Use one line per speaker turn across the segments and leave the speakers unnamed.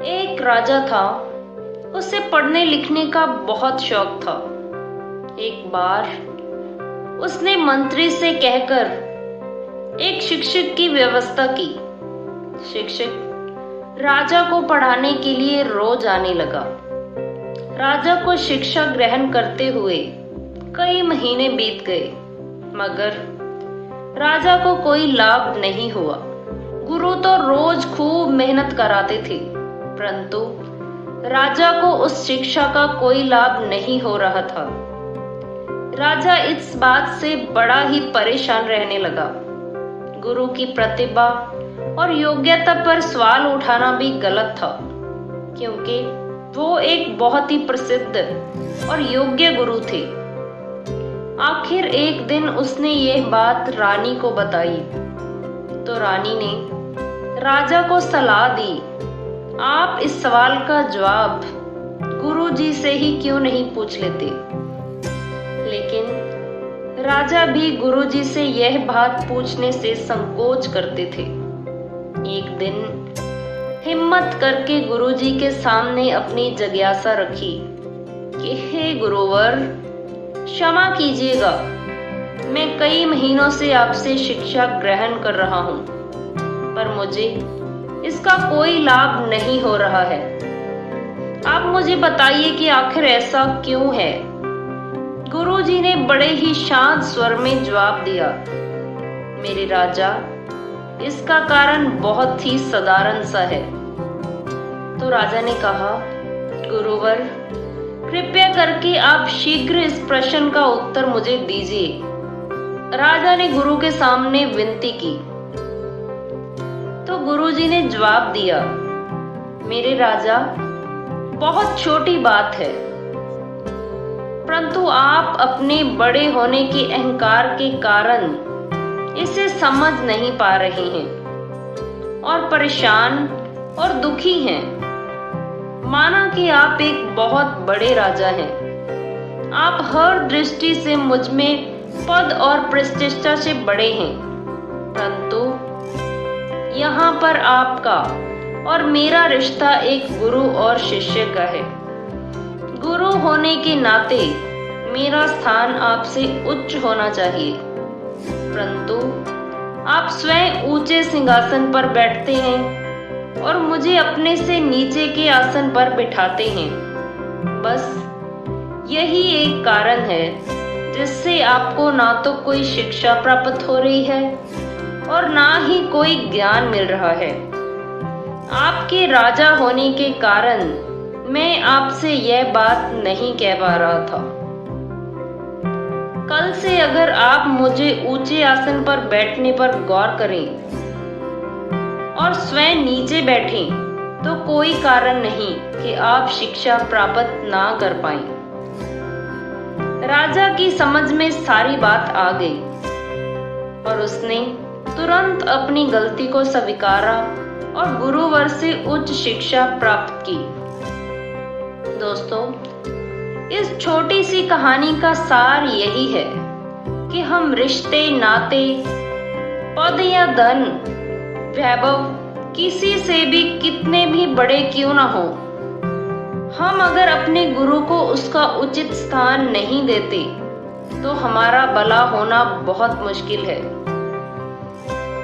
एक राजा था। उसे पढ़ने लिखने का बहुत शौक था। एक बार उसने मंत्री से कहकर एक शिक्षक की व्यवस्था की। शिक्षक राजा को पढ़ाने के लिए रोज आने लगा। राजा को शिक्षा ग्रहण करते हुए कई महीने बीत गए, मगर राजा को कोई लाभ नहीं हुआ। गुरु तो रोज खूब मेहनत कराते थे, परंतु राजा को उस शिक्षा का कोई लाभ नहीं हो रहा था। राजा इस बात से बड़ा ही परेशान रहने लगा। गुरु की प्रतिभा और योग्यता पर सवाल उठाना भी गलत था, क्योंकि वो एक बहुत ही प्रसिद्ध और योग्य गुरु थे। आखिर एक दिन उसने यह बात रानी को बताई, तो रानी ने राजा को सलाह दी, आप इस सवाल का जवाब गुरुजी से ही क्यों नहीं पूछ लेते। लेकिन राजा भी गुरुजी से यह बात पूछने से संकोच करते थे। एक दिन हिम्मत करके गुरुजी के सामने अपनी जिज्ञासा रखी कि हे गुरुवर, क्षमा कीजिएगा, मैं कई महीनों से आपसे शिक्षा ग्रहण कर रहा हूं, पर मुझे इसका कोई लाभ नहीं हो रहा है। आप मुझे बताइए कि आखिर ऐसा क्यों है। गुरुजी ने बड़े ही शांत स्वर में जवाब दिया, मेरे राजा, इसका कारण बहुत ही साधारण सा है। तो राजा ने कहा, गुरुवर, कृपया करके आप शीघ्र इस प्रश्न का उत्तर मुझे दीजिए। राजा ने गुरु के सामने विनती की। तो गुरुजी ने जवाब दिया, मेरे राजा, बहुत छोटी बात है, परंतु आप अपने बड़े होने के अहंकार के कारण इसे समझ नहीं पा रहे हैं और परेशान और दुखी हैं। माना कि आप एक बहुत बड़े राजा हैं, आप हर दृष्टि से मुझ में पद और प्रतिष्ठा से बड़े हैं, परंतु यहाँ पर आपका और मेरा रिश्ता एक गुरु और शिष्य का है। गुरु होने के नाते मेरा स्थान आपसे उच्च होना चाहिए, परंतु आप स्वयं ऊंचे सिंहासन पर बैठते हैं और मुझे अपने से नीचे के आसन पर बिठाते हैं। बस यही एक कारण है जिससे आपको ना तो कोई शिक्षा प्राप्त हो रही है और ना ही कोई ज्ञान मिल रहा है। आपके राजा होने के कारण मैं आपसे यह बात नहीं कह पा रहा था। कल से अगर आप मुझे ऊंचे आसन पर बैठने पर गौर करें और स्वयं नीचे बैठें, तो कोई कारण नहीं कि आप शिक्षा प्राप्त ना कर पाएं। राजा की समझ में सारी बात आ गई और उसने तुरंत अपनी गलती को स्वीकारा और गुरुवर से उच्च शिक्षा प्राप्त की। दोस्तों, इस छोटी सी कहानी का सार यही है कि हम रिश्ते, नाते, पद या धन, वैभव किसी से भी कितने भी बड़े क्यों ना हो, हम अगर अपने गुरु को उसका उचित स्थान नहीं देते तो हमारा भला होना बहुत मुश्किल है।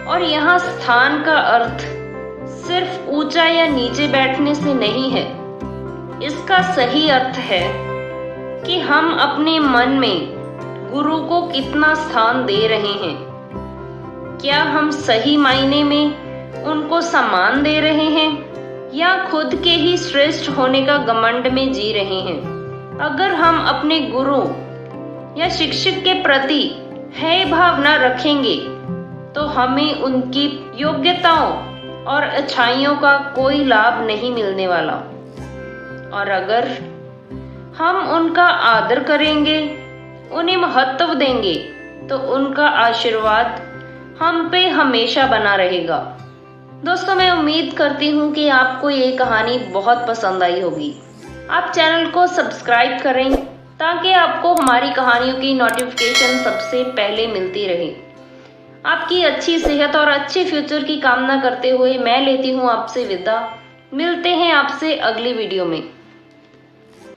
और यहाँ स्थान का अर्थ सिर्फ ऊंचा या नीचे बैठने से नहीं है। इसका सही अर्थ है कि हम अपने मन में गुरु को कितना स्थान दे रहे हैं। क्या हम सही मायने में उनको सम्मान दे रहे हैं या खुद के ही श्रेष्ठ होने का घमंड में जी रहे हैं। अगर हम अपने गुरु या शिक्षक के प्रति है भाव न रखेंगे तो हमें उनकी योग्यताओं और अच्छाइयों का कोई लाभ नहीं मिलने वाला। और अगर हम उनका आदर करेंगे, उन्हें महत्व देंगे, तो उनका आशीर्वाद हम पे हमेशा बना रहेगा। दोस्तों, मैं उम्मीद करती हूँ कि आपको ये कहानी बहुत पसंद आई होगी। आप चैनल को सब्सक्राइब करें ताकि आपको हमारी कहानियों की नोटिफिकेशन सबसे पहले मिलती रहे। आपकी अच्छी सेहत और अच्छे फ्यूचर की कामना करते हुए मैं लेती हूँ आपसे विदा। मिलते हैं आपसे अगली वीडियो में।